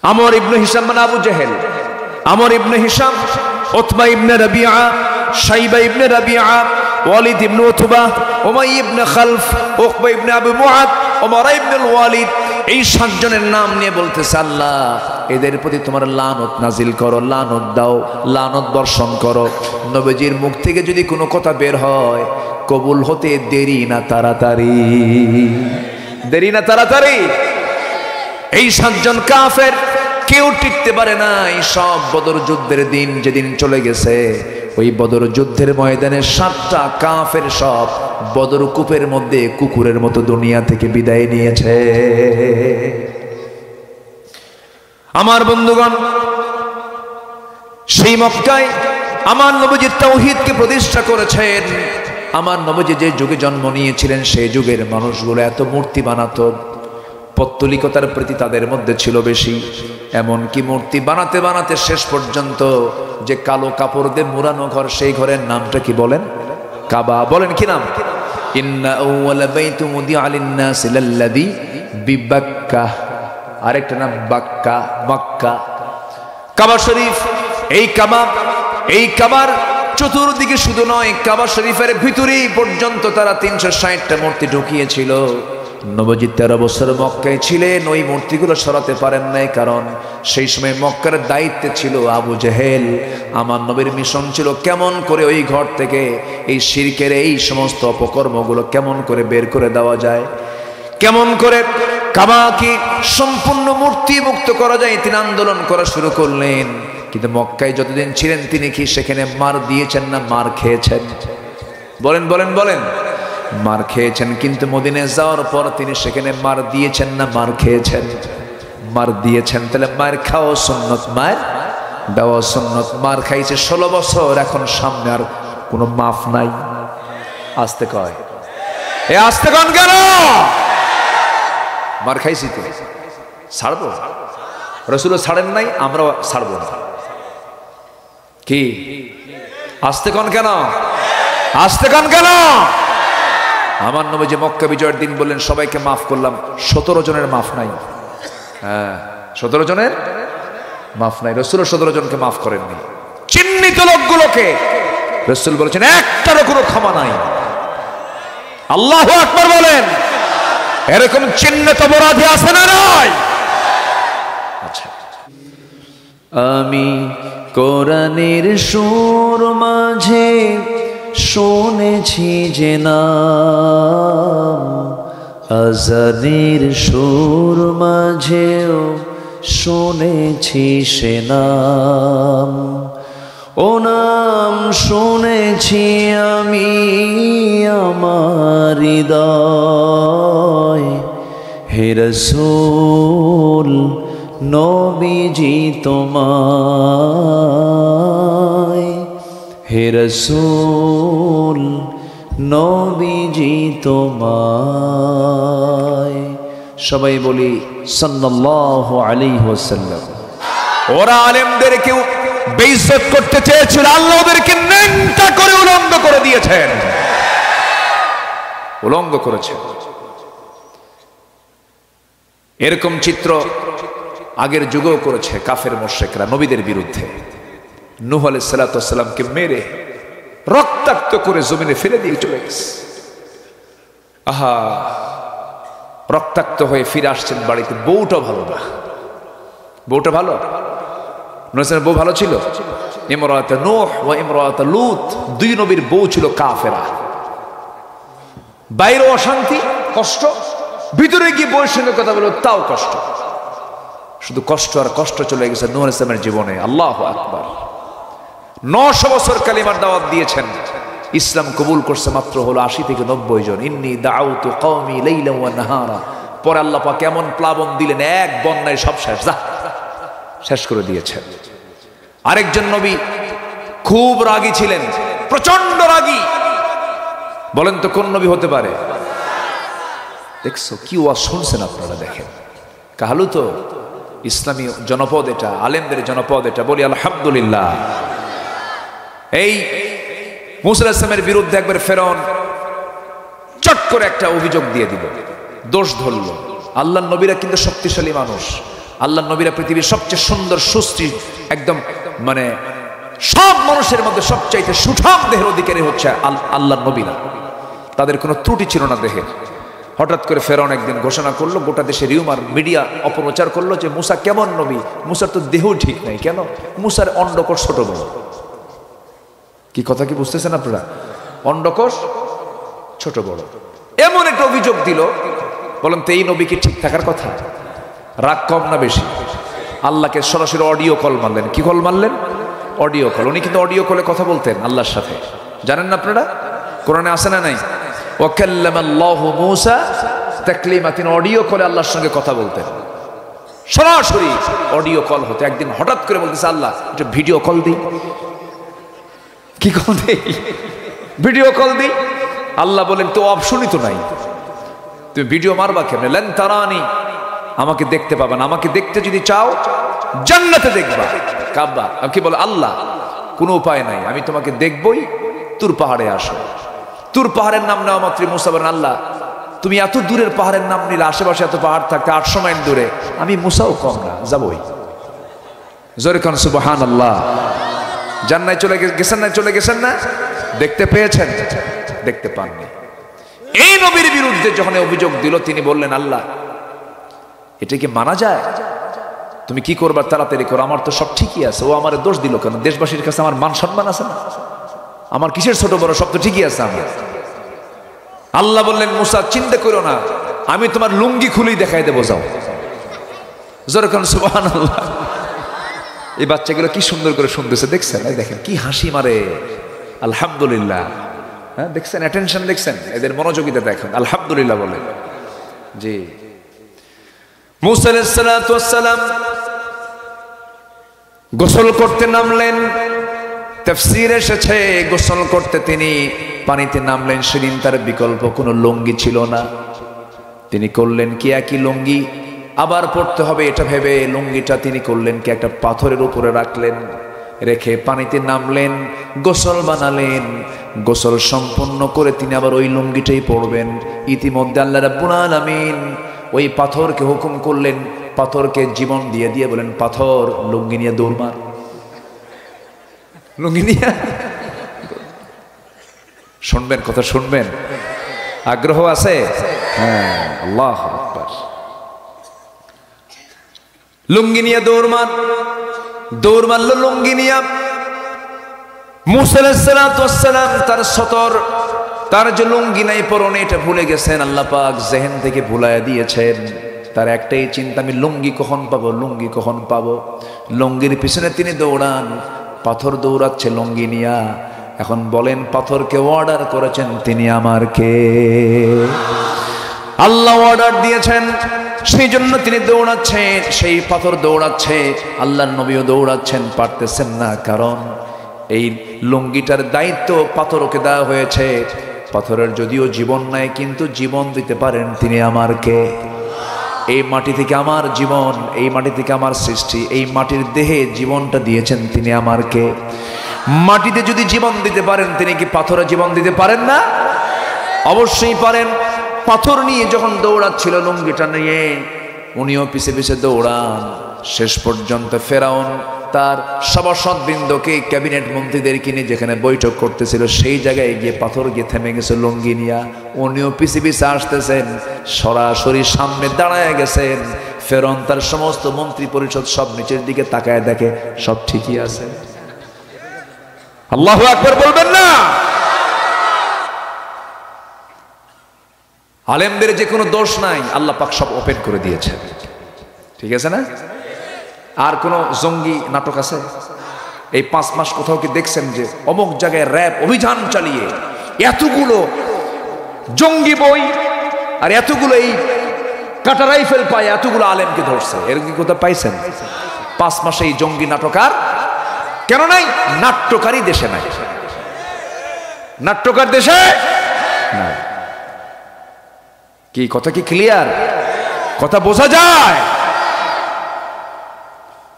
আমর ইবনে Hisham মানে আবু জেহেল, আমর ইবনে Hisham, Utba ইবনে রাবিআ, শাইবা ইবনে রাবিআ, ওয়ালিদ ইবনে Utba, Umayya ইবনে খালফ, উকবা ইবনে Abu Muadh, Omar ইবনে ওয়ালিদ, এই 7 জনের নাম নিয়ে বলতেছে আল্লাহ এদের প্রতি তোমার লানত নাজিল করো, লানত দাও, লানত বর্ষণ করো। নবীজির মুখ থেকে যদি কোনো কথা বের হয় কবুল হতে দেরি না তাড়াতাড়ি, দেরি না তাড়াতাড়ি। এই 7 জন কাফের কেউ টিকতে পারে না। এই সব বদর যুদ্ধের দিন যেদিন চলে গেছে, ওই বদর যুদ্ধের ময়দানে 7টা কাফের সব বদর কূপের মধ্যে কুকুরের মতো দুনিয়া থেকে বিদায় নিয়েছে। আমার বন্ধুগণ, সেই মক্কায় আমার নবীজি তাওহীদকে প্রতিষ্ঠা করেছেন। আমার নবীজি যে যুগে জন্ম নিয়েছিলেন সেই যুগের মানুষগুলো এত মূর্তি বানাতো, পৌত্তলিকতার প্রতি তাদের মধ্যে ছিল বেশি। এমনকি মূর্তি বানাতে বানাতে শেষ পর্যন্ত যে কালো কাপড় দিয়ে মুড়ানো ঘর, সেই ঘরের নামটা কি বলেন? কাবা। বলেন কি নাম? ইন্না আউওয়ালা বাইতুম উদিআ লিন-নাসি লাল্লাযী বিবাক্কা, আরেকটা নাম বাক্কা, মক্কা। কাবা শরীফ, এই কাবার চতুর্দিকে শুধু নয়, কাবা শরীফের ভিতরেই পর্যন্ত তারা 360টা মূর্তি ঢুকিয়েছিল। নবীজি 13 বছর মক্কায় ছিলেন, ওই মূর্তিগুলো সরাতে পারেন নাই, কারণ সেই সময় মক্কার দায়িত্বে ছিল আবু জেহেল। আমার নবীর মিশন ছিল কেমন করে ওই ঘর থেকে এই শিরকের এই সমস্ত অপকর্মগুলো কেমন করে বের করে দেওয়া যায়, কেমন করে কাবাকে সম্পূর্ণ মূর্তি মুক্ত করা যায়। তিনি আন্দোলন করা শুরু করলেন। কিন্তু মক্কায় যতদিন ছিলেন তিনি কি সেখানে মার দিয়েছেন না মার খেয়েছেন? বলেন বলেন বলেন। মার খেয়েছেন। কিন্তু মদিনায় যাওয়ার পর তিনি সেখানে মার দিয়েছেন না মার খেয়েছেন? মার দিয়েছেন। তাহলে মার খাওয়া সুন্নত, মার দেওয়া সুন্নত। মার খাইছে 16 বছর, এখন সামনে আর কোনো মাফ নাই। আসতে কয়, এ আসতে কন কেন? মার খাইছি তো ছাড়বো? রাসূল ছাড়েন নাই, আমরাও ছাড়বো না। কি আসতে কন কেন? আসতে কন কেন? আমার নবীজি মক্কা বিজয়ের দিন বললেন সবাইকে মাফ করলাম, 17 জনের মাফ নাই। হ্যাঁ, 17 জনের মাফ নাই। রাসূল 17 জনকে মাফ করেননি। চিহ্নিত লোকগুলোকে রাসূল বলেছেন একটারও কোনো ক্ষমা নাই। আল্লাহু আকবার বলেন। এরকম চিহ্নিত অপরাধী আছে না নয়? আচ্ছা, আমি কোরআনের সুর মাঝে শুনেছি যে নাম, আজানের সুর মাঝেও শুনেছি সে নাম। ও নাম শুনেছি আমি আমার হৃদয়, হে রাসূল নবীজি তোমায়, হে রাসূল নবীজি তোমায়। সবাই বলি সাল্লাল্লাহু আলাইহি ওয়াসাল্লাম। ওরা আলেমদেরকেও বেইজ্জত করতে চেয়েছিল, আল্লাহ ওদেরকে ন্যাংটা করে উলঙ্গ করে দিয়েছেন, উলঙ্গ করেছেন। এরকম চিত্র আগের যুগেও করেছে কাফের মুশরিকরা নবীদের বিরুদ্ধে। নূহ আলাইহিস সালাতু ওয়াস সালামকে মেরে রক্তাক্ত করে জমিনে ফেলে দিয়ে চলে গেছে। আহা, রক্তাক্ত হয়ে ফিরে আসছেন বাড়িতে। বউটা ভালো না। বউটা ভালো? নূহের বউ ভালো ছিল? ইমরাতে নূহ ওয়া ইমরাতে লূত, 2 নবীর বউ ছিল কাফেরা। বাইরে অশান্তি, কষ্ট, ভিতরে গিয়ে বউয়ের সঙ্গে কথা বলো তাও কষ্ট। শুধু কষ্ট আর কষ্ট চলে গেছে নূহ আলাইহিস সালামের জীবনে। আল্লাহু আকবার। 900 বছর কালিমার দাওয়াত দিয়েছেন, ইসলাম কবুল করছে মাত্র হলো 80 থেকে 90 জন। ইন্নী দাউতু কওমি লাইলা ওয়া নাহারা। পরে আল্লাহ পাক এমন প্লাবন দিলেন, এক বন্যায় সব শেষ করে দিয়েছেন। আরেকজন নবী খুব রাগী ছিলেন, প্রচন্ড রাগী। বলেন তো কোন নবী হতে পারে? দেখছো কি ওয়াজ শুনছেন আপনারা? দেখেন, কাহালু তো ইসলামী জনপদ, এটা আলেমদের জনপদ, এটা বলি আলহামদুলিল্লাহ। এই মুসা আলাইহিস সালামের বিরুদ্ধে একবার ফেরাউন চট করে একটা অভিযোগ দিয়ে দিল, দোষ ধরল। আল্লাহর নবীরা কিন্তু শক্তিশালী মানুষ, আল্লাহ নবীরা পৃথিবীর সবচেয়ে সুন্দর সুশ্রী, একদম মানে সব মানুষের মধ্যে সবচাইতে সুঠাম দেহের অধিকারী হচ্ছে আল্লাহ নবীরা। তাদের কোনো ত্রুটি ছিল না দেহের। হঠাৎ করে ফেরাউন একদিন ঘোষণা করলো, গোটা দেশে রিউমার মিডিয়া অপপ্রচার করলো যে মুসা কেমন নবী, মুসার তো দেহ ঠিক নাই। কেন? মুসার অন্ডকোষ ছোট বড়। কি কথা কি বুঝতেছেন আপনারা? অন্ডকোষ ছোট বড়, এমন একটা অভিযোগ দিল। বলেন তো এই নবী কি ঠিক থাকার কথা? রাগ কম না বেশি? আল্লাহকে সরাসরি অডিও কল মারলেন। কি কল মারলেন? Audio call. উনি কিন্তু অডিও কলে কথা বলতেন আল্লাহর সাথে, জানেন না আপনারা? কোরআনে আছে না নাই? ওয়াকাল্লামাল্লাহু মূসা তাকলিমা। তিনি অডিও কলে আল্লাহর সঙ্গে কথা বলতেন, সরাসরি অডিও কল হতো। একদিন হঠাৎ করে বলতেছে, আল্লাহ একটু ভিডিও কল দিই। কি কল দিই? ভিডিও কল দিই। আল্লাহ বলেন তো অপশনই তো নাই, তুমি ভিডিও মারবা কেন? লান তারানি, আমাকে দেখতে পাবা না। আমাকে দেখতে যদি চাও জান্নাতে দেখবা। কাবা কি বলে? আল্লাহ কোনো উপায় নাই, আমি তোমাকে দেখবই। তুর পাহাড়ে আসো। তুর পাহাড়ের নাম নেওয়া মাত্রই মুসা বলেন, আল্লাহ তুমি এত দূরের পাহাড়ের নাম নিলে, আশেপাশে এত পাহাড় থাকতে 800 মাইল দূরে, আমি মুসাও কম না, যাবই। জোরে কান সুবহানাল্লাহ। জান্নাতে চলে গেছেন না? চলে গেছেন না? দেখতে পেয়েছেন? দেখতে পাননি। এই নবীর বিরুদ্ধে যখন অভিযোগ দিল, তিনি বললেন, আল্লাহ এটা কি মানা যায়? তুমি কি করবার তাড়াতাড়ি করো, আমার তো সব ঠিকই আছে। ও আমার দোষ দিল কেন? দেশবাসীর কাছে আমার মান সম্মান আছে না? আমার কিসের ছোট বড়? সব তো ঠিকই আছে আমার। আল্লাহ বললেন, মুসা চিন্তা করো না, আমি তোমার লুঙ্গি খুলেই দেখাই দেবো, যাও। যেরকম সুবহানাল্লাহ। এই বাচ্চাগুলো কি সুন্দর করে শুনতেছে, দেখছেন? দেখেন কি হাসি মারে। আলহামদুলিল্লাহ। হ্যাঁ, দেখছেন? অ্যাটেনশন দেখছেন? এদের মনোযোগিতা দেখেন। আলহামদুলিল্লাহ বলে। জি। মুসা আলাইহিস সালাতু ওয়াস সালাম গোসল করতে নামলেন। তাফসীরে এসেছে গোসল করতে তিনি পানিতে নামলেন। সেদিন তার বিকল্প কোনো লুঙ্গি ছিল না। তিনি করলেন কি, একই লুঙ্গি আবার পড়তে হবে এটা ভেবে লুঙ্গিটা তিনি করলেন কি একটা পাথরের উপরে রাখলেন, রেখে পানিতে নামলেন, গোসল বানালেন। গোসল সম্পন্ন করে তিনি আবার ওই লুঙ্গিটাই পরবেন। ইতিমধ্যে আল্লাহ রাব্বুল আলামিন ওই পাথরকে হুকুম করলেন, পাথরকে জীবন দিয়ে দিয়ে বলেন, পাথর লুঙ্গি নিয়ে দৌড় মার। লুঙ্গি নিয়ে শুনবেন কথা, শুনবেন? আগ্রহ আছে? হ্যাঁ, আল্লাহু আকবার। লুঙ্গি নিয়ে দৌড় মার। দৌড় মারলো লুঙ্গি নিয়ে। মুসা আলাইহিস সালাতু ওয়াস সালাম তার সতর, তার যে লুঙ্গি নাই পরনে, এটা ভুলে গেছেন। আল্লাহ পাক জেহেন থেকে ভুলাইয়া দিয়েছেন। তার একটাই চিন্তা, আমি লুঙ্গি কখন পাবো, লুঙ্গি কখন পাবো। লুঙ্গির পিছনে তিনি দৌড়ান। পাথর দৌড়াচ্ছে লুঙ্গি নিয়া। এখন বলেন, পাথরকে অর্ডার করেছেন তিনি আমার কে? আল্লাহ অর্ডার দিয়েছেন, সেই জন্য তিনি দৌড়াচ্ছেন। সেই পাথর দৌড়াচ্ছে, আল্লাহর নবীও দৌড়াচ্ছেন, পারতেছেন না। কারণ এই লুঙ্গিটার দায়িত্ব পাথরকে দেওয়া হয়েছে। পাথরের যদিও জীবন নাই, কিন্তু জীবন দিতে পারেন তিনি আমার কে? এই মাটি থেকে আমার জীবন, এই মাটি থেকে আমার সৃষ্টি, এই মাটির দেহে জীবনটা দিয়েছেন তিনি আমার কে? মাটিতে যদি জীবন দিতে পারেন, তিনি কি পাথরে জীবন দিতে পারেন না? অবশ্যই পারেন। পাথর নিয়ে যখন দৌড়াচ্ছিল লুঙ্গিটা নিয়ে, উনিও পিছে পিছে দৌড়ান। শেষ পর্যন্ত ফেরাউন তার সভাসদবৃন্দকে, ক্যাবিনেট মন্ত্রীদেরকে নিয়ে যেখানে বৈঠক করতেছিল, সেই জায়গায় গিয়ে পাথর গিয়ে থেমে গেছে লুঙ্গি নিয়া। উনিও পিছে পিছে আসতেছেন, সরাসরি সামনে দাঁড়ায় গেছেন। ফেরাউন তার সমস্ত মন্ত্রী পরিষদ সব নিচের দিকে তাকায় দেখে সব ঠিকই আছে। আল্লাহু আকবার বলবেন না? আলেমদের যে কোনো দোষ নাই, আল্লাহ পাক সব ওপেন করে দিয়েছেন। ঠিক আছে না? আর কোন জঙ্গি নাটক আছে? এই 5 মাস কোথাও কি দেখছেন যে অমুক জায়গায় র‍্যাব অভিযান চালিয়ে এতগুলো জঙ্গি বই আর এতগুলো এই কাটা রাইফেল পায় এতগুলো আলেমকে ধরছে? এরকম কি কোথাও পাইছেন? 5 মাসে এই জঙ্গি নাটকার কেন নাই? নাট্যকারী দেশে নাই। নাট্যকার দেশে নাই। কি কথা কি ক্লিয়ার? কথা বোঝা যায়?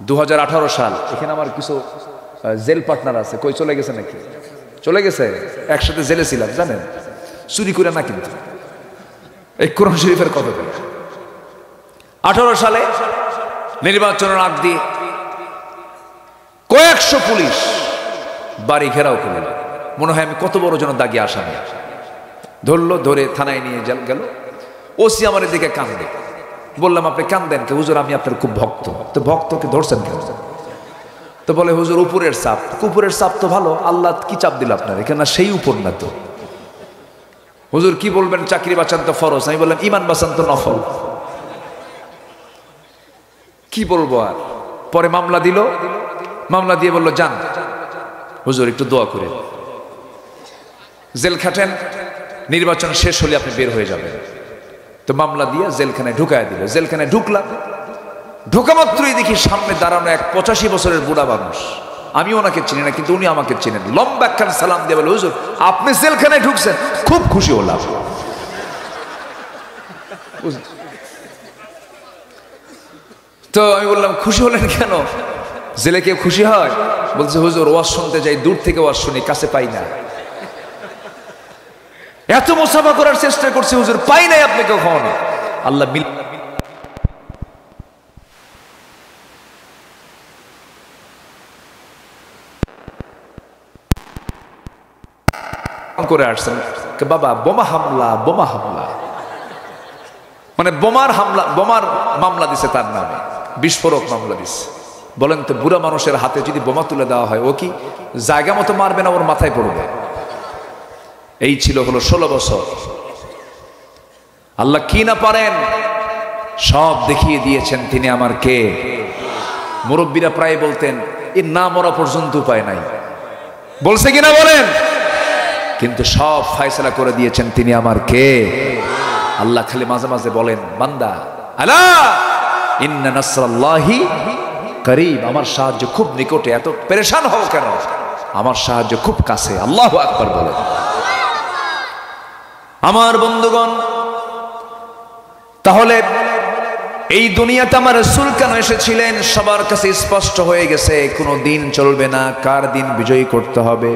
2018 সাল, এখানে আমার কিছু জেল পার্টনার আছে। কই চলে গেছে নাকি? চলে গেছে? একসাথে জেলে ছিলাম জানেন, চুরি করে না, কিন্তু এই কোরআন শরীফের কথা বলে। 18 সালে নির্বাচনের আগ দিয়ে কয়েকশো পুলিশ বাড়ি ঘেরাও করল। মনে হয় আমি কত বড় যেন দাগি আসামি। ধরলো, ধরে থানায় নিয়ে গেল। ওসি আমার দিকে কান্দে। বললাম আপনি কান্দেন কে? হুজুর আমি আপনার খুব ভক্ত। তো ভক্তকে ধরছেন কেন? তো বলে হুজুর উপরের চাপ। উপরের চাপ তো ভালো, আল্লাহ কি চাপ দিল আপনার? এখানে সেই উপর না তো। হুজুর কি বলবেন, চাকরি বাঁচান তো ফরজ। আমি বললাম ইমান বাঁচান তো নফল। কি বলবো আর। পরে মামলা দিল, মামলা দিয়ে বললো যান হুজুর একটু দোয়া করে জেল খাটেন, নির্বাচন শেষ হলে আপনি বের হয়ে যাবেন। তো মামলা দিয়ে জেলখানায় ঢুকায় দিল। জেলখানায় ঢুকলাম, ঢোকা মাত্রই দেখি সামনে দাঁড়ানো এক 85 বছরের বুড়া মানুষ। আমি ওনাকে চিনি না, কিন্তু উনি আমাকে চিনেন। লম্বা একখান সালাম দিয়ে বলে হুজুর আপনি জেলখানায় ঢুকছেন, খুব খুশি হলাম। তো আমি বললাম খুশি হলেন কেন? জেলে কেউ খুশি হয়? বলছে হুজুর ওয়াজ শুনতে যাই, দূর থেকে ওয়াজ শুনি, কাছে পাই না। এত মুসাফা করার চেষ্টা করছে হুজুর, পাই নাই আপনি কখনো। আল্লাহ মিল করে আসছেন বাবা, বোমা হামলা, বোমা হামলা, মানে বোমার হামলা, বোমার মামলা দিছে তার নামে, বিস্ফোরক মামলা দিছে। বলেন তো বুড়া মানুষের হাতে যদি বোমা তুলে দেওয়া হয়, ও কি জায়গা মতো মারবে না ওর মাথায় পড়বে? এই ছিল হলো 16 বছর। আল্লাহ কি না পারেন সব দেখিয়ে দিয়েছেন। তিনি আমার কে? মুরব্বীরা প্রায় বলতেন এর না মরা পর্যন্ত উপায় নাই, বলছে কিনা বলেন? কিন্তু সব ফয়সালা করে দিয়েছেন তিনি আমার কে? আল্লাহ খালি মাঝে মাঝে বলেন বান্দা আলা ইন্না নাসরাল্লাহি করিব, আমার সাহায্য খুব নিকটে, এত পেরেশান হও কেন? আমার সাহায্য খুব কাছে। আল্লাহু আকবার বলেন। আমার বন্ধুগণ, তাহলে এই দুনিয়াতে আমার রাসূল কেন এসেছিলেন? সবার কাছে স্পষ্ট হয়ে গেছে, কোনো দিন চলবে না কার দিন বিজয়ী করতে হবে।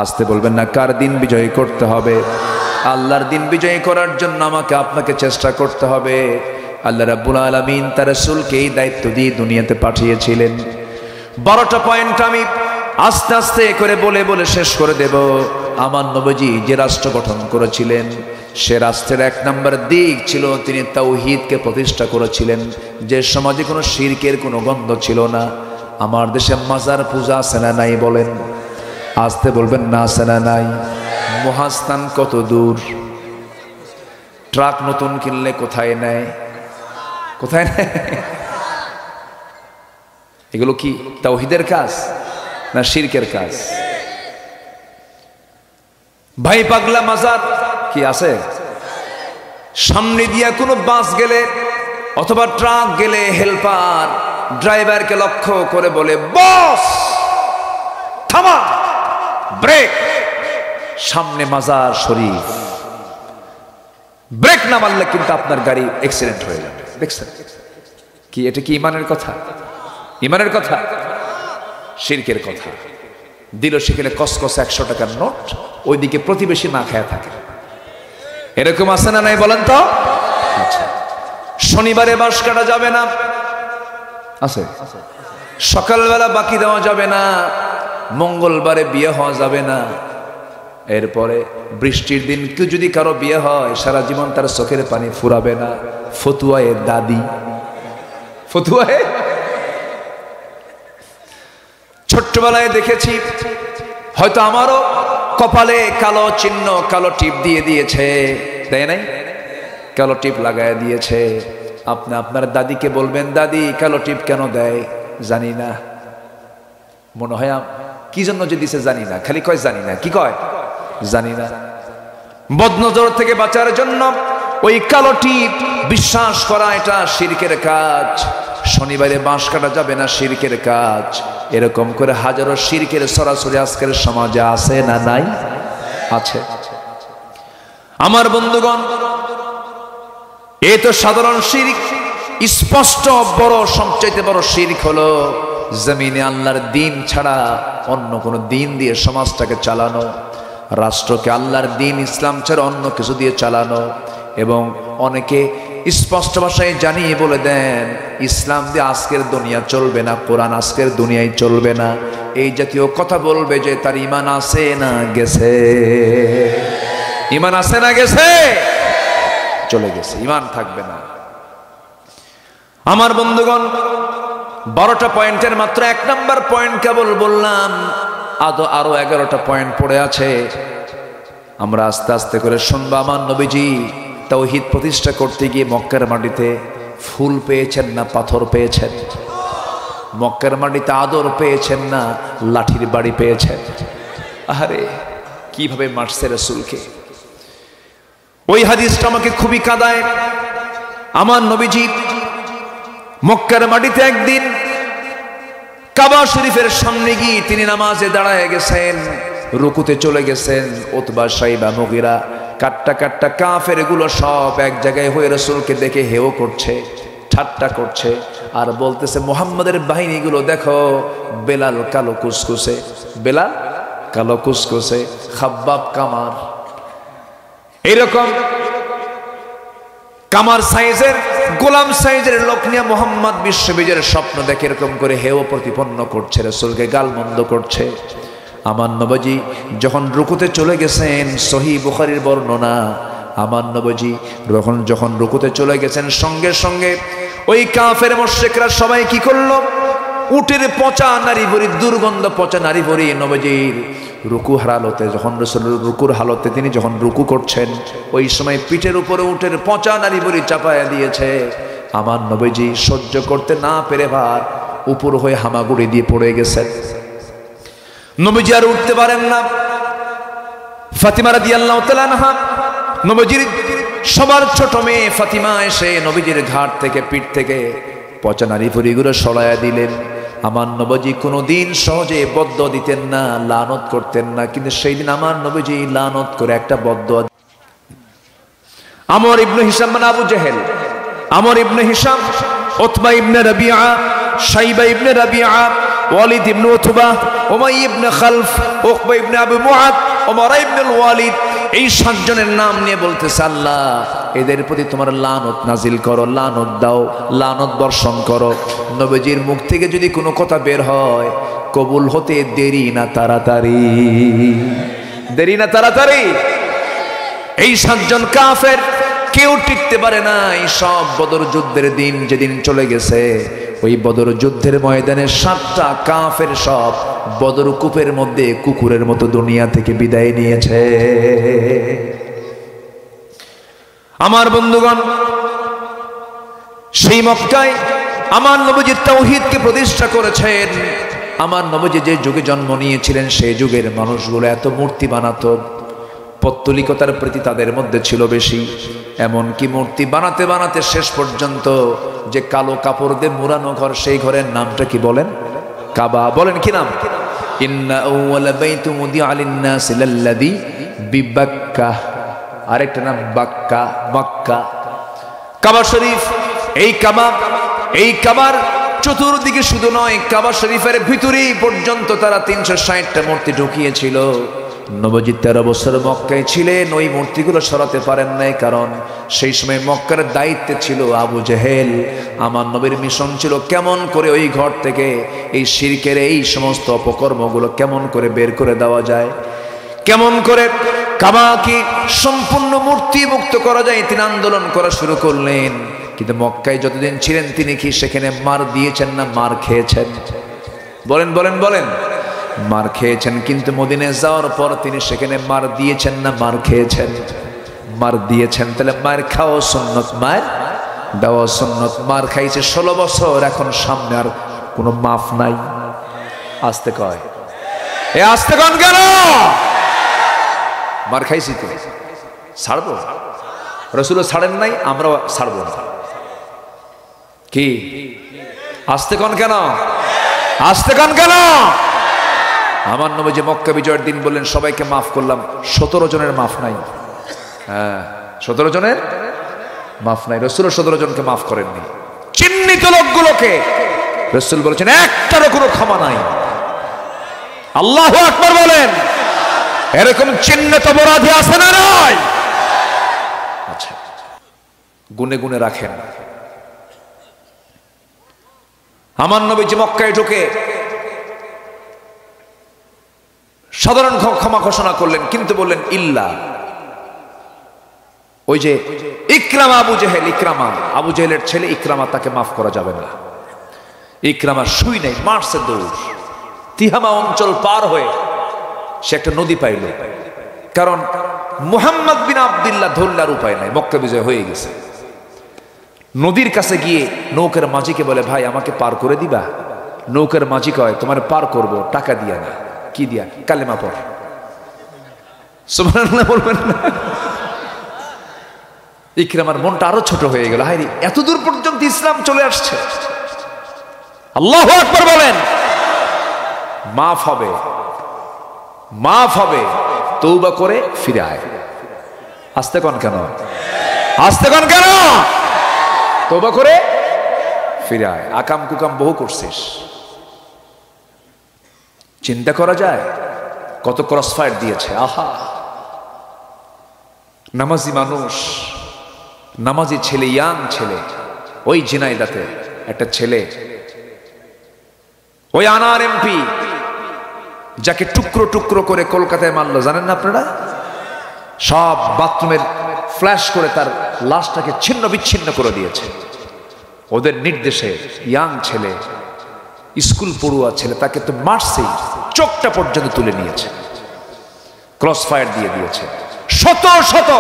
আসতে বলবেন না, কার দিন বিজয়ী করতে হবে? আল্লাহর দিন বিজয়ী করার জন্য আমাকে আপনাকে চেষ্টা করতে হবে। আল্লাহ রাব্বুল আলামিন তার রাসূলকে এই দায়িত্ব দিয়ে দুনিয়াতে পাঠিয়েছিলেন। 12টা পয়েন্ট আমি আস্তে আস্তে করে বলে বলে শেষ করে দেব। আমার নবীজি যে রাষ্ট্র গঠন করেছিলেন, সে রাষ্ট্রের 1 নম্বর দিক ছিল তিনি তাওহীদকে প্রতিষ্ঠা করেছিলেন। যে সমাজে কোনো শিরকের কোনো গন্ধ ছিল না। আমার দেশে মাজার পূজা আছে না নাই বলেন? আসতে বলবেন না আছে না নাই? মহাস্থান কত দূর? ট্রাক নতুন কিনলে কোথায় নেয়? কোথায় নেয়? এগুলো কি তাওহীদের কাজ না শিরকের কাজ? ভাই পাগলা মাজার কি আছে? সামনে দিয়া কোনো বাস গেলে অথবা ট্রাক গেলে হেল্পার ড্রাইভারকে লক্ষ্য করে বলে বস থামা, ব্রেক। সামনে মাজার শরীফ, ব্রেক না মারলে কিন্তু আপনার গাড়ি অ্যাক্সিডেন্ট হয়ে যাবে। দেখছেন কি? এটা কি ইমানের কথা? ইমানের কথা? শিরকের কথা। দিল সেখানে কসকস 100 টাকার নোট, ওইদিকে প্রতিবেশী না খায়া থাকে। এরকম আছে না নাই বলেন তো? আচ্ছা, শনিবারে বাঁশ কাটা যাবে না, আছে। সকালবেলা বাকি দেওয়া যাবে না, মঙ্গলবারে বিয়ে হওয়া যাবে না। এরপরে বৃষ্টির দিন কেউ যদি কারো বিয়ে হয়, সারা জীবন তার চোখের পানি ফুরাবে না। ফতুয়ায়ে দাদি, ফতুয়ায়ে। ছোট্টবেলায় দেখেছি, হয়তো আমারও কপালে কালো চিহ্ন, কালো টিপ দিয়ে দিয়েছে, তাই নাই? কালো টিপ লাগায় দিয়েছে। আপনি আপনার দাদিকে বলবেন দাদি কালো টিপ কেন দেয়? জানি না। মনে হয় কি জন্য যে দিছে জানি না, খালি কয় জানি না। কি কয়? জানি না। বদনজর থেকে বাঁচার জন্য ওই কালো টিপ বিশ্বাস করা এটা শিরকের কাজ। শনিবারে বাঁশ কাটা যাবে না, শিরকের কাজ। এরকম করে হাজারো শিরকের সরাসরি আজকের সমাজে আছে না নাই? আছে। আমার বন্ধুগণ, এই তো সাধারণ শিরক। স্পষ্ট বড়, সবচাইতে বড় শিরক হলো জমিনে আল্লাহর দিন ছাড়া অন্য কোন দিন দিয়ে সমাজটাকে চালানো, রাষ্ট্রকে আল্লাহর দিন ইসলাম ছাড়া অন্য কিছু দিয়ে চালানো। এবং অনেকে স্পষ্ট ভাষায় জানিয়ে বলে দেন, ইসলাম দিয়ে আজকের দুনিয়া চলবে না, কোরআন আজকের দুনিয়ায় চলবে না, এই জাতীয় কথা বলবে যে তার ঈমান আছে না গেছে? ঈমান আছে না গেছে? চলে গেছে, ঈমান থাকবে না। আমার বন্ধুগণ, 12টা পয়েন্টের মাত্র 1 নাম্বার পয়েন্ট কেবল বললাম, আরো 11টা পয়েন্ট পড়ে আছে। আমরা আস্তে আস্তে করে শুনবো। আমার নবীজি তাওহীদ প্রতিষ্ঠা করতে গিয়ে মক্কার মাটিতে ফুল পেয়েছেন না পাথর পেয়েছেন? মক্কার মাটিতে আদর পেয়েছেন না লাঠির বাড়ি পেয়েছেন? আরে কিভাবে মারছে রাসূলকে! ওই হাদিসটা আমাকে খুবই কাঁদায়। আমার নবীজি মক্কার মাটিতে একদিন কাবা শরীফের সামনে গিয়ে তিনি নামাজে দাঁড়ায় গেছেন, রুকুতে চলে গেছেন। উতবা, শাইবা, মুগীরা, কাট্টা কাফের গুলো সব এক জায়গায় হয়ে রাসূলকে দেখে হেও করছে, ঠাট্টা করছে, আর বলতেছে মুহাম্মাদের বাহিনীগুলো দেখো, বেলাল কালো কুসকুসে, বেলাল কালো কুসকুসে, খাব্বাব কামার, এরকম কামার সাইজের, গোলাম সাইজের লোক নিয়ে মোহাম্মদ বিশ্ববিজয়ের স্বপ্ন দেখে এরকম করে হেও প্রতিপন্ন করছে, রাসূলকে গালমন্দ করছে। আমার নবীজি যখন রুকুতে চলে গেছেন, সহিহ বুখারীর বর্ণনা, আমার নবীজি যখন রুকুতে চলে গেছেন, সঙ্গে সঙ্গে ওই কাফের মুশরিকরা সবাই কি করলো? উটের পচা নারী ভরি, দুর্গন্ধ পচা নারী ভরি নবীজির রুকু হালতে, যখন রাসূলের রুকুর হালতে তিনি যখন রুকু করছেন, ওই সময় পিঠের উপরে উটের পচা নারী ভরি চাপায়া দিয়েছে। আমার নবীজি সহ্য করতে না পেরে ভার উপর হয়ে হামাগুড়ি দিয়ে পড়ে গেছেন। নবীজি আর উঠতে পারেন না। ফাতিমা রাদিয়াল্লাহু তাআলা আনহা, নবীজির সবার ছোট মেয়ে ফাতিমা এসে নবীজির ঘাট থেকে, পিঠ থেকে পচা নারী ভরিগুলো সরাইয়া দিলেন। আমার নবীজি কোনোদিন সহজে বদদুয়া দিতেন না, লানত করতেন না, কিন্তু সেই দিন আমার নবীজি লানত করে একটা বদদুয়া। আমর ইবনে হিশাম মানে আবু জেহেল, আমর ইবনে হিশাম, উতবা ইবনে রাবিআ, শাইবা ইবনে রাবিআ, ওয়ালিদ ইবনে উতবা, উমাইয়া ইবনে খালফ, উকবা ইবনে আবু মুআদ, ওমর ইবনে ওয়ালিদ, এই 7 জনের নাম নিয়ে বলতেছে, আল্লাহ এদের প্রতি তোমার লানত নাজিল করো, লানত দাও, লানত বর্ষণ করো। নবীজির মুখ থেকে যদি কোনো কথা বের হয়, কবুল হতে দেরি না তাড়াতাড়ি, দেরি না তাড়াতাড়ি। এই 7 জন কাফের কেউ টিকতে পারে না। এই সব বদর যুদ্ধের দিন যেদিন চলে গেছে, ওই বদর যুদ্ধের ময়দানে 7টা কাফের সব বদর কূপের মধ্যে কুকুরের মতো দুনিয়া থেকে বিদায় নিয়েছে। আমার বন্ধুগণ, সেই মক্কায় আমার নবীজি তাওহীদকে প্রতিষ্ঠা করেছেন। আমার নবীজি যে যুগে জন্ম নিয়েছিলেন, সেই যুগের মানুষগুলো এত মূর্তি বানাতো, পৌত্তলিকতার প্রতি তাদের মধ্যে ছিল বেশি। এমনকি মূর্তি বানাতে বানাতে শেষ পর্যন্ত যে কালো কাপড় দিয়ে মুড়ানো ঘর, সেই ঘরের নামটা কি বলেন? কাবা। বলেন কি নাম? ইন্না আউওয়ালা বাইতুম উদিআ লিন-নাসি লাল্লাযী বিবাক্কা, আরেকটা নাম বাক্কা, মক্কা। কাবা শরীফ, এই কাবার চতুর্দিকে শুধু নয়, কাবা শরীফের ভিতরেই পর্যন্ত তারা 360টা মূর্তি ঢুকিয়েছিল। নবীজি 13 বছর মক্কায় ছিলেন, ওই মূর্তিগুলো সরাতে পারেন নাই, কারণ সেই সময় মক্কার দায়িত্বে ছিল আবু জেহেল। আমার নবীর মিশন ছিল কেমন করে ওই ঘর থেকে এই শিরকের এই সমস্ত অপকর্মগুলো কেমন করে বের করে দেওয়া যায়, কেমন করে কাবাকে সম্পূর্ণ মূর্তি মুক্ত করা যায়, তিনি আন্দোলন করা শুরু করলেন। কিন্তু মক্কায় যতদিন ছিলেন তিনি কি সেখানে মার দিয়েছেন না মার খেয়েছেন? বলেন বলেন বলেন। মার খেয়েছেন, কিন্তু মদিনায় যাওয়ার পর তিনি সেখানে মার দিয়েছেন না মার খেয়েছেন? মার দিয়েছেন। তাহলে মার খাওয়া সুন্নত, মার দেওয়া সুন্নত। মার খাইছে 16 বছর, এখন সামনে আর কোনো মাফ নাই। আসতে কয়, এ আসতে কন কেন? মার খাইছি তো ছাড়বো? রাসূল ছাড়েন নাই, আমরাও ছাড়বো না। কি আসতে কন কেন? আসতে কন কেন? আমার নবীজি মক্কা বিজয়ের দিন বললেন সবাইকে মাফ করলাম, 17 জনের মাফ নাই। হ্যাঁ, 17 জনের মাফ নাই। রাসূল 17 জনকে মাফ করেননি। চিহ্নিত লোকগুলোকে রাসূল বলেছেন একটারও কোনো ক্ষমা নাই। আল্লাহু আকবার বলেন। এরকম চিহ্নিত অপরাধী আছে না নাই? আচ্ছা, গুনে গুনে রাখেন। আমার নবীজি মক্কায় ঢুকে সাধারণ ক্ষমা ঘোষণা করলেন, কিন্তু বললেন ইল্লা, ওই যে ইকরামা আবু জেহেল, ইকরামা আবু জেহেলের ছেলে ইকরামা, তাকে মাফ করা যাবে না। ইকরামা শুই নাই, মারছে দৌড়, তিহামা অঞ্চল পার হয়ে সে একটা নদী পাইল, কারণ মুহাম্মদ বিন আব্দুল্লাহ ধরলার উপায় নাই, মক্কা বিজয় হয়ে গেছে। নদীর কাছে গিয়ে নৌকার মাঝিকে বলে, ভাই আমাকে পার করে দিবা? নৌকার মাঝি কয়, তোমার পার করব, টাকা দিয়া না। কি দিয়া? কালেমা পড়। সুবহানাল্লাহ বলবেন না? ইকরামার মনটা আরো ছোট হয়ে গেল, হায়রে এত দূর পর্যন্ত ইসলাম চলে আসছে। আল্লাহু আকবার বলেন। মাফ হবে, মাফ হবে, তওবা করে ফিরে আয়। আস্তে কোন কেন? আস্তে কোন কেন? তওবা করে ফিরে আয়। আকাম কুকাম বহু করছিস, চিন্তা করা যায় কত ক্রস ফায়ার দিয়েছে। আহা, নামাজি মানুষ, নামাজি ছেলে, ইয়াং ছেলে, ওই ঝিনাইদাতে একটা ছেলে, ওই আনার এমপি যাকে টুকরো টুকরো করে কলকাতায় মারলো, জানেন না আপনারা? সব বাথরুমের ফ্ল্যাশ করে তার লাশটাকে ছিন্ন বিচ্ছিন্ন করে দিয়েছে। ওদের নির্দেশে ইয়াং ছেলে, স্কুল পড়ুয়া ছেলে, তাকে তো মারছেই, চোখটা পর্যন্ত তুলে নিয়েছে, ক্রস ফায়ার দিয়ে দিয়েছে। শত শত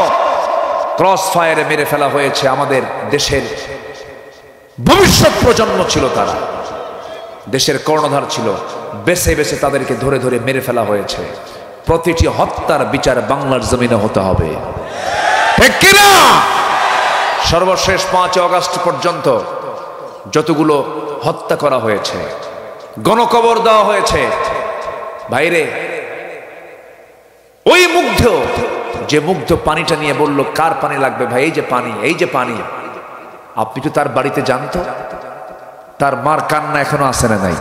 ক্রস ফায়ারে মেরে ফেলা হয়েছে। আমাদের দেশের ভবিষ্যৎ প্রজন্ম ছিল তারা, দেশের কর্ণধার ছিল, বেছে বেছে তাদেরকে ধরে ধরে মেরে ফেলা হয়েছে। প্রতিটি হত্যার বিচার বাংলার জমিনে হতে হবে, ঠিক কিনা? সর্বশেষ 5 আগস্ট পর্যন্ত যতগুলো হত্যা করা হয়েছে, গণকবর দেওয়া হয়েছে, ভাইরে ওই মুগ্ধ, যে মুগ্ধ পানিটা নিয়ে বলল, কার পানি লাগবে ভাই? এই যে পানি, এই যে পানি। আপনি তো তার বাড়িতে জানতো, তার মার কান্না এখনো আছে না নাই?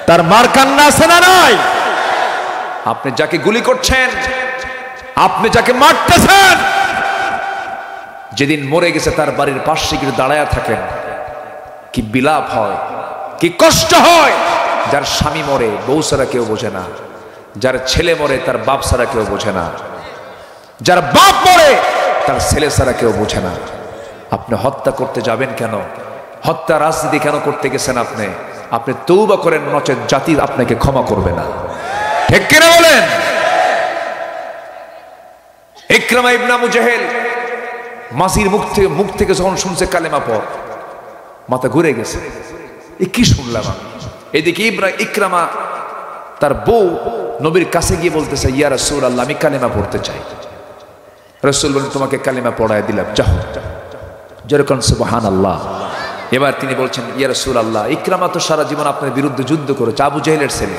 তার মার কান্না আছে না নাই? আপনি যাকে গুলি করছেন, আপনি যাকে মারতেছেন, যেদিন মরে গেছে তার বাড়ির পাশে গিয়ে দাঁড়ায় থাকেন, কি বিলাপ হয়, কি কষ্ট হয়। যার স্বামী মরে বউ ছাড়া কেউ বোঝে না, যার ছেলে মরে তার বাপ ছাড়া কেউ বোঝে না, যার বাপ মরে তার ছেলে ছাড়া কেউ বোঝে না। আপনি হত্যা করতে যাবেন কেন? হত্যা রাজনীতি কেন করতে গেছেন আপনি? আপনি তওবা করেন, নচেত জাতি আপনাকে ক্ষমা করবে না, ঠিক কিনা বলেন? ইকরামা ইবনে আবু জেহেল মাসির মুখ থেকে যখন শুনছে কালেমা পড়, মাথা ঘুরে গেছে, এ কি শুনলাম আমি। এদিকে ইকরামা তার বউ নবীর কাছে গিয়ে বলতেছে, ইয়া রাসূলুল্লাহ, আমি কালেমা পড়তে চাই। রাসূল বলেন, তোমাকে কালেমা পড়ায় দিলাম, যাও। যেরকম সুবহানাল্লাহ। এবার তিনি বলছেন, ইয়া রাসূলুল্লাহ, ইকরামা তো সারা জীবন আপনার বিরুদ্ধে যুদ্ধ করেছে, আবু জেহেলের ছেলে,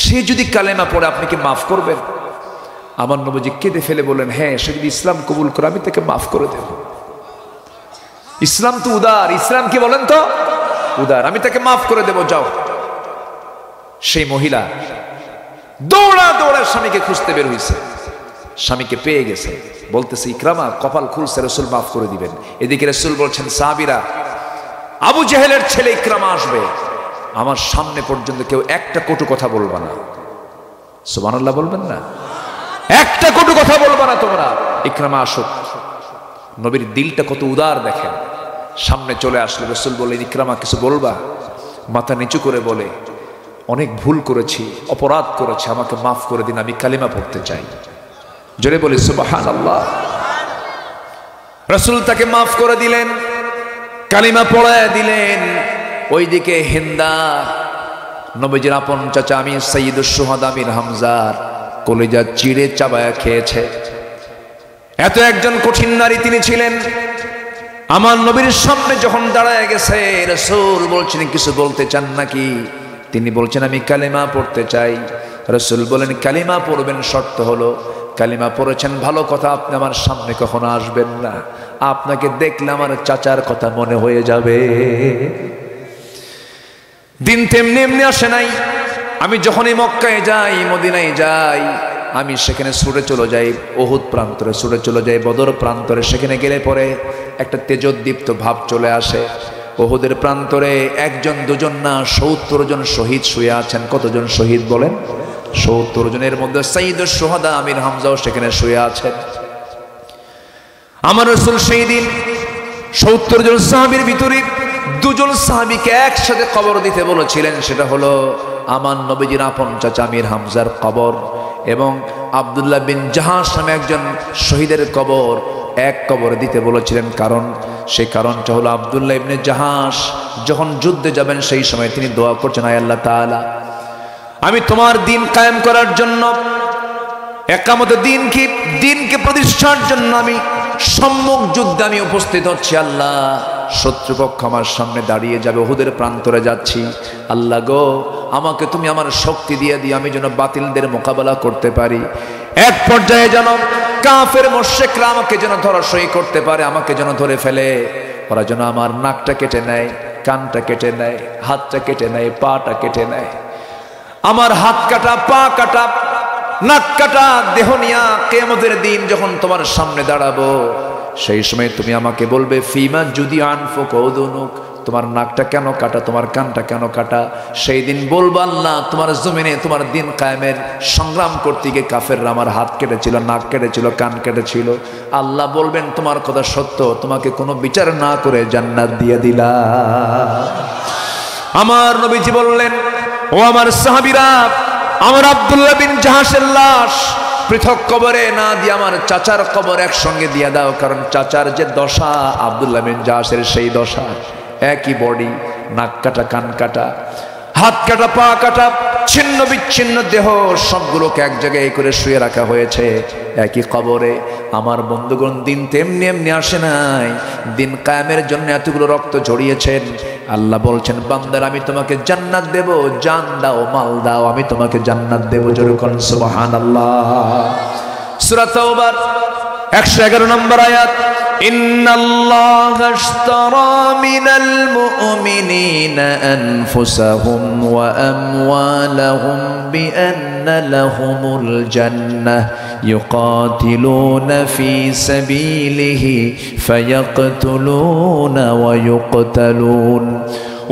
সে যদি কালেমা পড়ে আপনি কি মাফ করবেন? আমার নবীজি কেঁদে ফেলে বলেন, হ্যাঁ, সে যদি ইসলাম কবুল করে আমি তাকে মাফ করে দেব। ইসলাম তো উদার, ইসলাম কি বলেন তো? উদার, আমি তাকে মাফ করে দেব, যাও। সেই মহিলা দৌড়া দৌড়া স্বামীকে খুঁজতে বের হয়েছে, স্বামীকে পেয়ে গেছে, বলতেছে, ইকরামা কপাল খুলছে, রাসূল মাফ করে দিবেন। এদিকে রাসূল বলছেন, সাহাবীরা, আবু জেহেলের ছেলে ইকরামা আসবে, আমার সামনে পর্যন্ত কেউ একটা কটু কথা বলবা না। সুবহানাল্লাহ বলবেন না? একটা কটু কথা বলবা না তোমরা। ইকরামা আসুক। নবীর দিলটা কত উদার দেখেন। সামনে চলে আসলে রাসূল বললেন, ইকরামা কিছু বলবা? মাথা নিচু করে বলে, অনেক ভুল করেছি, অপরাধ করেছি, আমাকে মাফ করে দিন, আমি কালিমা পড়তে চাই। জোরে বলি সুবহানাল্লাহ। রাসূল তাকে মাফ করে দিলেন, কালিমা পড়ায় দিলেন। ওইদিকে হিন্দা, নবীজির আপন চাচা আমি সাইয়্যিদুশ শুহাদা আমির হামজার কলিজা চিড়ে চাবায়া খেয়েছে। এত একজন কঠিন নারী তিনি ছিলেন। আমার নবীর সামনে যখন দাঁড়ায় গেছে, রাসূল বলছেন, কিছু বলতে চান নাকি? তিনি বলছেন, আমি কালিমা পড়তে চাই। রাসূল বলেন, কালিমা পড়বেন, শর্ত হলো কালিমা পড়েছেন ভালো কথা, আপনি আমার সামনে কখনো আসবেন না, আপনাকে দেখলে আমার চাচার কথা মনে হয়ে যাবে। দিন তেমনি এমনি আসে নাই। আমি যখনই মক্কায় যাই, মদিনায় যাই, আমি সেখানে ছুটে চলে যাই উহুদ প্রান্তরে, ছুটে চলে যাই বদর প্রান্তরে। সেখানে গেলে পরে একটা তেজোদ্দীপ্ত ভাব চলে আসে। উহুদের প্রান্তরে একজন দুজন না ৭০ জন শহীদ শুয়ে আছেন। কতজন শহীদ বলেন? ৭০ জনের মধ্যে সাইয়্যিদুশ শুহাদা আমির হামজাও সেখানে শুয়ে আছেন। আমার রাসূল সেই দিন ৭০ জন সাহাবীর ভিতরে দুজন সাহাবীকে একসাথে কবর দিতে বলেছিলেন। সেটা হলো আমার নবীজির আপন চাচা আমির হামজার কবর এবং আব্দুল্লাহ বিন জাহাশ নামে একজন শহীদের কবর এক কবর দিতে বলেছিলেন। কারণ সেই কারণটা হলো আব্দুল্লাহ ইবনে জাহাশ যখন যুদ্ধে যাবেন সেই সময় তিনি দোয়া করছেন, আয় আল্লাহ তাআলা, আমি তোমার দিন কায়েম করার জন্য, একামতে দিনকে প্রতিষ্ঠার জন্য আমি সম্মুখ যুদ্ধে আমি উপস্থিত হচ্ছি। আল্লাহ, শত্রুপক্ষ আমার সামনে দাঁড়িয়ে যাবে, উহুদের প্রান্তরে যাচ্ছি। আল্লাহ গো, আমাকে তুমি আমার শক্তি দিয়ে দিও, আমি যেন বাতিলদের মোকাবেলা করতে পারি। এক পর্যায়ে যেন কাফের মুশরিকরা আমাকে যেন ধরাশয়ী করতে পারে, আমাকে যেন ধরে ফেলে। ওরা যেন আমার নাকটা কেটে নেয়, কানটা কেটে নেয়, হাতটা কেটে নেয়, পাটা কেটে নেয়। আমার হাত কাটা, পা কাটা, নাক কাটা দেহ নিয়া কিয়ামতের দিন যখন তোমার সামনে দাঁড়াবো, সেই সময় তুমি আমাকে বলবে, ফিমা যদি আনফুক উদুনুক, তোমার নাকটা কেন কাটা, তোমার কানটা কেন কাটা? সেই দিন বলবো, আল্লাহ, তোমার জমিনে তোমার দিন কায়েমের সংগ্রাম করতে গিয়ে কাফেররা আমার হাত কেটেছিল, নাক কেটেছিল, কান কেটেছিল। আল্লাহ বলবেন, তোমার কথা সত্য, তোমাকে কোনো বিচার না করে জান্নাত দিয়ে দিলা। আমার নবীজি বললেন, ও আমার সাহাবীরা, আমার আব্দুল্লাহ বিন জাহাশের লাশ পৃথক কবরে না দিয়ে আমার চাচার কবর একসঙ্গে দিয়ে দাও। কারণ চাচার যে দশা আব্দুল্লাহ বিন জাহাশের সেই দশা, একই বডি, নাক কাটা, কান কাটা, হাত কাটা, পা কাটা, ছিন্ন বিচ্ছিন্ন দেহ, সবগুলোকে এক জায়গায় করে শুয়ে রাখা হয়েছে একই কবরে। আমার বন্ধুগণ, দিন তেমনি এমনি আসে নাই, দিন কায়েমের জন্য এতগুলো রক্ত ঝরিয়েছেন। আল্লাহ বলছেন, বান্দার আমি তোমাকে জান্নাত দেব, জান দাও, মাল দাও, আমি তোমাকে জান্নাত দেব। জোরে বলুন সুবহানাল্লাহ। সূরা তাওবার 111 নম্বর আয়াত, ইন্নাল্লাহা আশতারা মিনাল মুমিনিনা আনফুসাহুম ওয়া আমওয়ালাহুম বিআন্না লাহুমুল জান্নাহ ইউকাতিলুনা ফি সাবিলিহি ফায়াকতুলুনা ওয়া ইউকতালুন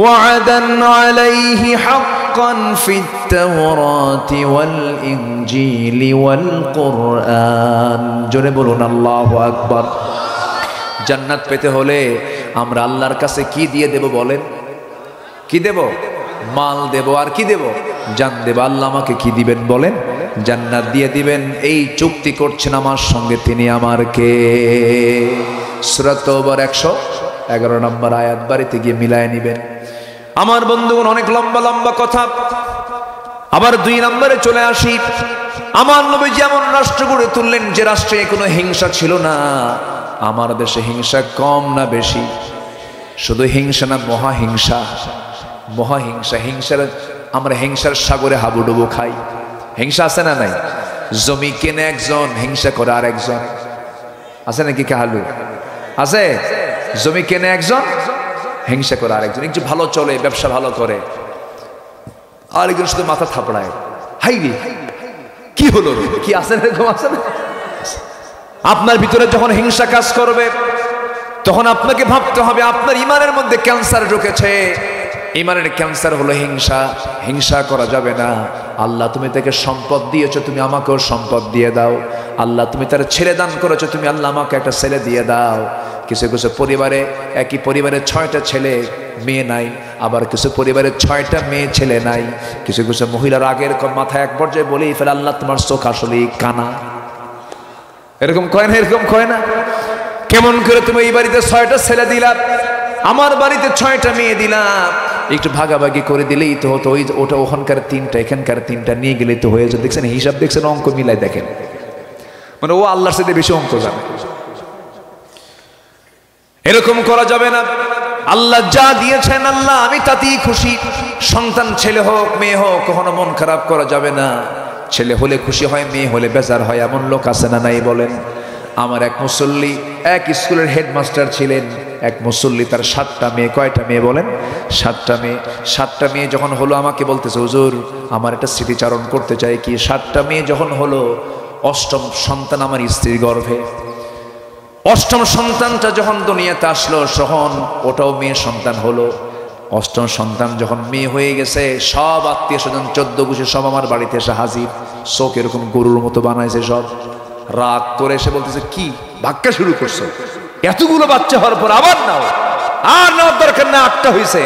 وعدا عليه حقا في التوراة والإنجيل والقرآن জোরে বলুন আল্লাহু আকবার। জান্নাত পেতে হলে আমরা আল্লাহর কাছে কি দিয়ে দেব বলেন? কি দেব? মাল দেব, আর কি দেব? জান দেব। আল্লাহ আমাকে কি দিবেন বলেন? জান্নাত দিয়ে দিবেন। এই চুক্তি করছেন আমার সঙ্গে তিনি। আমার কে? সূরা তাওবার 111 নম্বর আয়াত বাড়িতে গিয়ে মিলায় নিবেন। আমার বন্ধুগণ, অনেক লম্বা লম্বা কথা। আবার 2 নম্বরে চলে আসি। আমার নবী যেমন রাষ্ট্র গড়ে তুললেন যে রাষ্ট্রে কোনো হিংসা ছিল না। আমার দেশে হিংসা কম না বেশি? শুধু হিংসা না, মহাহিংসা। মহাহিংসা, হিংসার আমরা হিংসার সাগরে হাবুডুবু খাই। হিংসা আছে না নাই? জমি কেনে একজন, হিংসা করে আর একজন। আছে নাকি কাহালু? আছে? জমি কেনে একজন, হিংসা করে আরেকজন। একটু ভালো চলে, ব্যবসা ভালো করে, আরেকজন শুধু মাথা থাপড়ায়, হাই রে কি হলো, কি আছে এরকম আছে না? আপনার ভিতরে যখন হিংসা কাজ করবে তখন আপনাকে ভাবতে হবে আপনার ইমানের মধ্যে ক্যান্সার ঢুকেছে। ইমানের ক্যান্সার হলো হিংসা। হিংসা করা যাবে না। আল্লাহ, তুমি তাকে সম্পদ দিয়েছো, তুমি আমাকেও সম্পদ দিয়ে দাও। আল্লাহ, তুমি তার ছেলে দান করেছো, তুমি আল্লাহ আমাকে একটা ছেলে দিয়ে দাও। কিছু কিছু পরিবারে, একই পরিবারে 6টা ছেলে মেয়ে নাই, আবার কিছু পরিবারে 6টা মেয়ে ছেলে নাই। কিছু কিছু মহিলার আগের মাথায় এক পর্যায়ে বলেই ফেলে, আল্লাহ তোমার চোখ আসলেই কানা। এরকম কয় না? এরকম কয় না? কেমন করে তুমি এই বাড়িতে 6টা ছেলে দিলা, আমার বাড়িতে 6টা মেয়ে দিলাম, একটু ভাগাভাগি করে দিলেই তো হতো। ওটা ওখানকার 3টা, এখানকার 3টা নিয়ে গেলেই তো হয়ে যেত। দেখছেন হিসাব, দেখছেন অঙ্ক মিলাই দেখেন, মানে ও আল্লাহর সাথে বেশি অঙ্ক জানে। এরকম করা যাবে না। আল্লাহ যা দিয়েছেন, আল্লাহ আমি তাতেই খুশি। সন্তান ছেলে হোক মেয়ে হোক, কখনো মন খারাপ করা যাবে না। ছেলে হলে খুশি হয়, মেয়ে হলে বেজার হয়, এমন লোক আছে না নাই বলেন? আমার এক মুসল্লি, এক স্কুলের হেডমাস্টার ছিলেন। এক মুসল্লি, তার 7টা মেয়ে। কয়টা মেয়ে বলেন? 7টা মেয়ে। 7টা মেয়ে যখন হলো আমাকে বলতেছে, হুজুর আমার একটা স্মৃতিচারণ করতে চাই। কি? 7টা মেয়ে যখন হলো, 8ম সন্তান আমার স্ত্রীর গর্ভে। অষ্টম সন্তানটা যখন দুনিয়াতে আসলো, তখন ওটাও মেয়ে সন্তান হলো। অষ্টম সন্তান যখন মেয়ে হয়ে গেছে, সব আত্মীয় স্বজন 14 গোষ্ঠী সব আমার বাড়িতে এসে হাজির। চোখ এরকম গরুর মতো বানাইছে সব। রাগ করে এসে বলতেছে, কি ভাগ্যা শুরু করছো? এতগুলো বাচ্চা হওয়ার পর আবার নাও? আর নেওয়ার দরকার না, 8টা হয়েছে।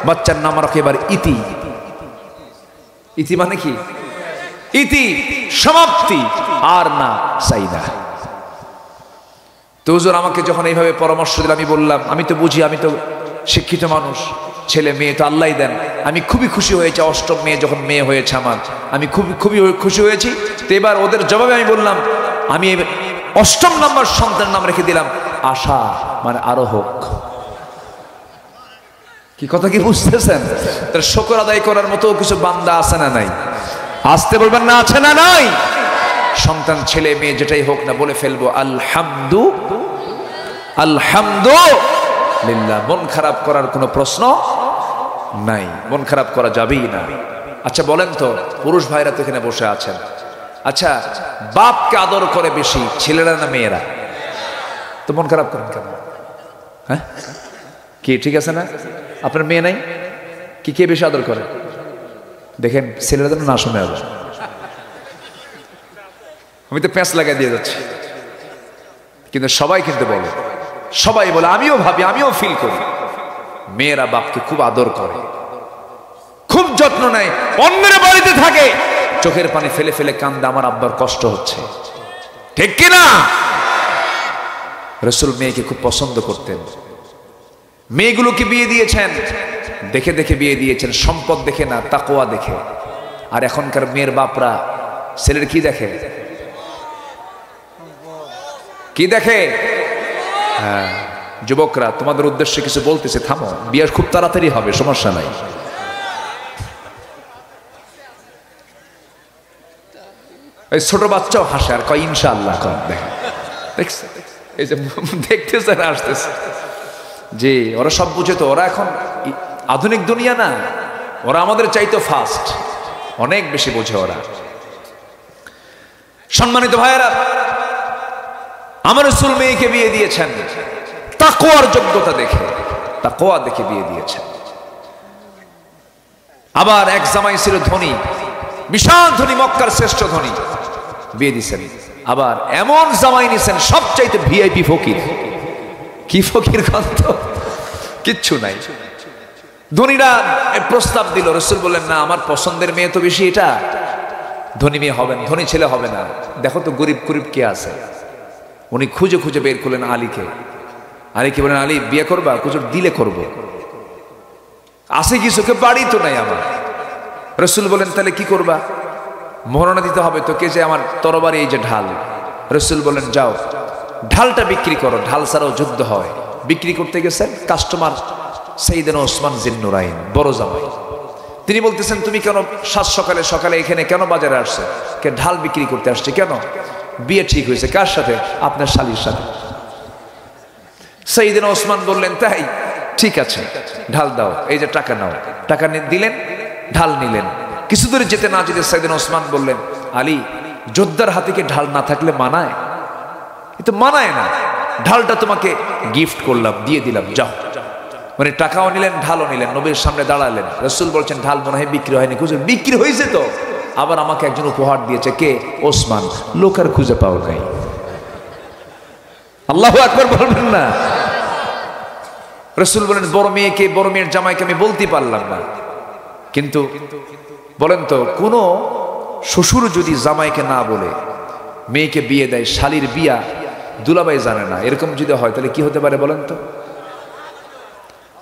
বাচ্চার নাম রাখো এবার ইতি। ইতি মানে কি? ইতি, সমাপ্তি, আর না চাইনা। তো হুজুর আমাকে যখন এইভাবে পরামর্শ দিল, আমি বললাম, আমি তো বুঝি, আমি তো শিক্ষিত মানুষ, ছেলে মেয়ে তো আল্লাহই দেন। আমি খুবই খুশি হয়েছি অষ্টম মেয়ে যখন মেয়ে হয়েছে আমার, আমি খুবই খুশি হয়েছি। তো এবার ওদের জবাবে আমি বললাম, আমি অষ্টম নম্বর সন্তানের নাম রেখে দিলাম আশা, মানে আরো হোক। কি কথা কি বুঝতেছেন? তার শুকর আদায় করার মতো কিছু বান্দা আছে না নাই? আসতে বলবেন না, আছে না নাই? সন্তান ছেলে মেয়ে যেটাই হোক না, বলে ফেলবো আলহামদুলিল্লাহ। মন খারাপ করার কোনো প্রশ্ন নাই, মন খারাপ করা যাবেই না। আচ্ছা বলেন তো, পুরুষ ভাইরা তো এখানে বসে আছেন, আচ্ছা বাপকে আদর করে বেশি ছেলেরা না মেয়েরা? তো মন খারাপ করেন কেন? হ্যাঁ কি ঠিক আছে না? আপনার মেয়ে নাই কি? কে বেশি আদর করে? দেখেন ছেলেরা যেন না শুনে আবার। আমি তো প্যাঁচ লাগাই দিয়ে যাচ্ছি, কিন্তু সবাই কিন্তু বলে, সবাই বলে, আমিও ভাবি, আমিও ফিল করি, মেয়েরা বাপকে খুব আদর করে, খুব যত্ন নেয়। অন্যের বাড়িতে থাকে, চোখের পানি ফেলে ফেলে কান্দে, আমার আব্বার কষ্ট হচ্ছে, ঠিক কিনা? রাসূল মেয়েকে খুব পছন্দ করতেন। মেয়েগুলোকে বিয়ে দিয়েছেন দেখে দেখে বিয়ে দিয়েছেন, সম্পদ দেখে না, তাকওয়া দেখে। আর এখনকার মেয়ের বাপরা ছেলের কি দেখে? কি দেখে? হ্যাঁ, যুবকরা তোমাদের উদ্দেশ্যে কিছু বলতেছে, থামো, বিয়ে খুব তাড়াতাড়ি হবে, সমস্যা নাই। এই ছোট বাচ্চাও হাসে আর কয় ইনশাআল্লাহ, দেখছে, এই যে দেখতেছে না, আসতেছে। যে ওরা সব বুঝে, তো ওরা এখন আধুনিক দুনিয়া না, ওরা আমাদের চাইতো ফাস্ট, অনেক বেশি বোঝে ওরা। সম্মানিত ভাইয়েরা, আমার রাসূল মেয়েকে বিয়ে দিয়েছেন তাকওয়ার যোগ্যতা দেখে, তাকওয়া দেখে বিয়ে দিয়েছেন। আবার এক জামাই ছিল ধনী, বিশাল ধনী, মক্কার শ্রেষ্ঠ ধনী, বিয়ে দিয়েছেন। আবার এমন জামাই নিছেন সবচাইতে ভিআইপি ফকির। কি ফকির গন্ত, কিচ্ছু নাই। ধনীরা প্রস্তাব দিল, রাসূল বললেন, না, আমার পছন্দের মেয়ে তো বেশি এটা, ধনী মেয়ে হবে না, ধনী ছেলে হবে না, দেখো তো গরিব গরিব কে আছে। উনি খুঁজে খুঁজে বের করলেন আলীকে। আলীকে বলেন, আলী বিয়ে করবা? কুজুর দিলে করব। আছে কিছুকে, বাড়ি তো নাই আমার। রাসূল বলেন, তাহলে কি করবা? মহরণা দিতে হবে তো, কে যে আমার তরবারি, এই যে ঢাল। রাসূল বলেন, যাও ঢালটা বিক্রি করো, ঢাল ছাড়াও যুদ্ধ হয়। বিক্রি করতে গেছেন, কাস্টমার সাইয়েদনা ওসমান জিন্নুরাইন, বড় জামাই। তিনি বলতেছেন, তুমি কেন সাত সকালে সকালে এখানে কেন বাজারে আসছো? কে ঢাল বিক্রি করতে আসছে। কেন? বিয়ে ঠিক হয়েছে। কার সাথে? আপনার শালীর সাথে। সাইয়েদনা ওসমান বললেন, তাই ঠিক আছে, ঢাল দাও, এই যে টাকা নাও। টাকা দিলেন, ঢাল নিলেন। কিছু দূরে যেতে না যেতে সাইয়েদনা ওসমান বললেন, আলী, যোদ্ধার হাতে কি ঢাল না থাকলে মানায়? কিন্তু মানায় না, ঢালটা তোমাকে গিফট করলাম, দিয়ে দিলাম, যাও। মানে টাকাও নিলেন, ঢালও নিলেন, নবীর সামনে দাঁড়ালেন। রাসূল বলছেন, ঢাল মনে হয় বিক্রি হয়নি। হুজুর বিক্রি হয়েছে তো, আবার আমাকে একজন উপহার দিয়েছে। কে? ওসমান। লোক আর খুঁজে পাও নাই। আল্লাহু আকবার বলবেন না? রাসূল বলেন, বড় মেয়েকে, বড় মেয়ের জামাইকে আমি বলতে পারলাম না, কিন্তু বলেন তো, কোন শ্বশুর যদি জামাইকে না বলে মেয়েকে বিয়ে দেয়, শালীর বিয়া দুলাভাই জানে না, এরকম যদি হয়, তাহলে কি হতে পারে বলেন তো?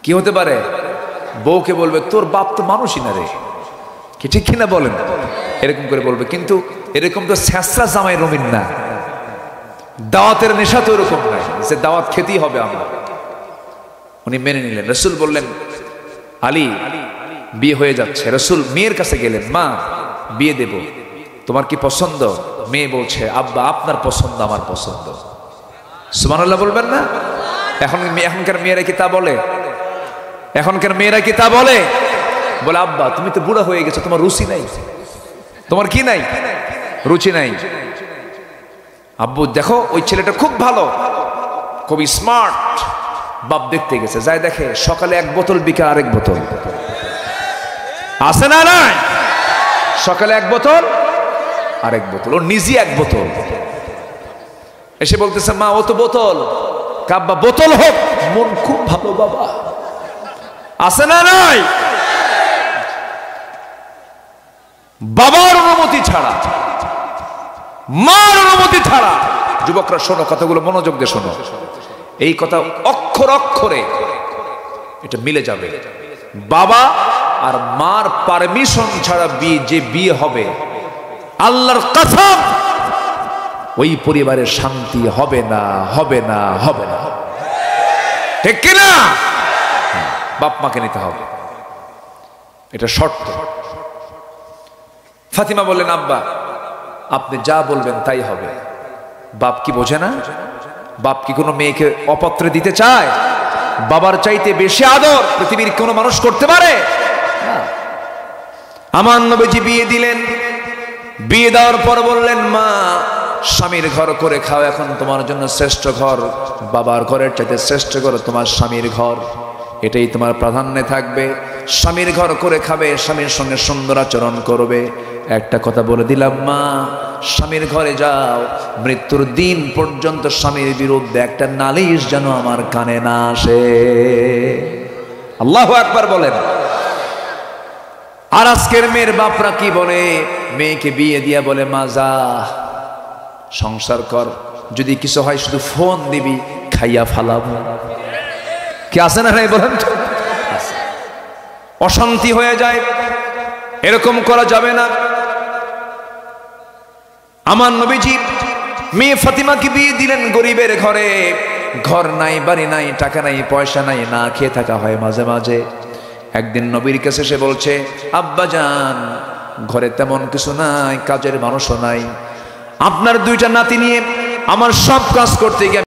কি হতে পারে? বউকে বলবে, তোর বাপ তো মানুষই না রে, কি ঠিক কিনা বলেন? এরকম করে বলবে। কিন্তু এরকম তো ছেঁচড়া জামাই রমিন না, দাওয়াতের নেশা তো এরকম নাই যে দাওয়াত খেতেই হবে আমার। উনি মেনে নিলেন। রাসূল বললেন, আলী, বিয়ে হয়ে যাচ্ছে। রাসূল মেয়ের কাছে গেলেন, মা, বিয়ে দেব, তোমার কি পছন্দ? মেয়ে বলছে, আব্বা, আপনার পছন্দ আমার পছন্দ। সুবহানাল্লাহ বলবেন না? এখনকার মেয়েরা কি তা বলে? এখনকার মেয়েরা কি তা বলে? বলে, আব্বা, তুমি তো বুড়া হয়ে গেছো, তোমার রুচি নাই। তোমার কি নাই? রুচি নাই। আব্বু, দেখো ওই ছেলেটা খুব ভালো, খুব স্মার্ট। বাপ দেখতে গেছে, যাই দেখে সকালে এক বোতল, বিকাল আরেক বোতল। আছে না নাই? সকালে এক বোতল, আরেক বোতল, ও নিজে এক বোতল। এসে বলতেছে, মা ও তো বোতল। কাব্বা বোতল হোক, মন খুব ভালো বাবা। আছে না নাই? বাবার অনুমতি ছাড়া, মার অনুমতি ছাড়া, যুবকরা শোনো, কথাগুলো মনোযোগ দিয়ে শোনো, এই কথা অক্ষর অক্ষরে এটা মিলে যাবে। বাবা আর মার পারমিশন ছাড়া যে বিয়ে হবে, আল্লাহর কসম ওই পরিবারের শান্তি হবে না, হবে না, হবে না। ঠিক কিনা? বাপ মাকে নিতে হবে, এটা শর্ত। ফাতিমা বললেন, আব্বা আপনি যা বলবেন তাই হবে। বাপ কি বোঝে না? বাপ কি কোনো মেয়েকে অপত্রে দিতে চায়? বাবার চাইতে বেশি আদর পৃথিবীর কোনো মানুষ করতে পারে? আমার নবীজি বিয়ে দিলেন। বিয়ে দেওয়ার পর বললেন, মা স্বামীর ঘর করে খাও, এখন তোমার জন্য শ্রেষ্ঠ ঘর, বাবার ঘরের চাইতে শ্রেষ্ঠ ঘর তোমার স্বামীর ঘর, এটাই তোমার প্রাধান্যে থাকবে। স্বামীর ঘর করে খাবে, স্বামীর সঙ্গে সুন্দর আচরণ করবে। একটা কথা বলে দিলাম মা, স্বামীর ঘরে যাও, মৃত্যুর দিন পর্যন্ত স্বামীর বিরুদ্ধে একটা নালিশ যেন আমার কানে না আসে। আল্লাহু আকবার বলেন। আর আজকের মেয়ের বাপরা কি বলে? মেয়েকে বিয়ে দিয়া বলে, মা যা সংসার কর, যদি কিছু হয় শুধু ফোন দিবি, খাইয়া ফালাবো। কি আছে না নাই বলেন তো? অশান্তি হয়ে যায়, এরকম করা যাবে না। আমার নবীজি মেয়ে ফাতিমাকে বিয়ে দিলেন গরিবের ঘরে। ঘর নাই, বাড়ি নাই, টাকা নাই, পয়সা নাই, না খেয়ে থাকা হয় মাঝে মাঝে। একদিন নবীর কাছে সে বলছে, আব্বা জান ঘরে তেমন কিছু নাই, কাজের মানুষও নাই, আপনার দুইটা নাতি নিয়ে আমার সব কাজ করতে গিয়ে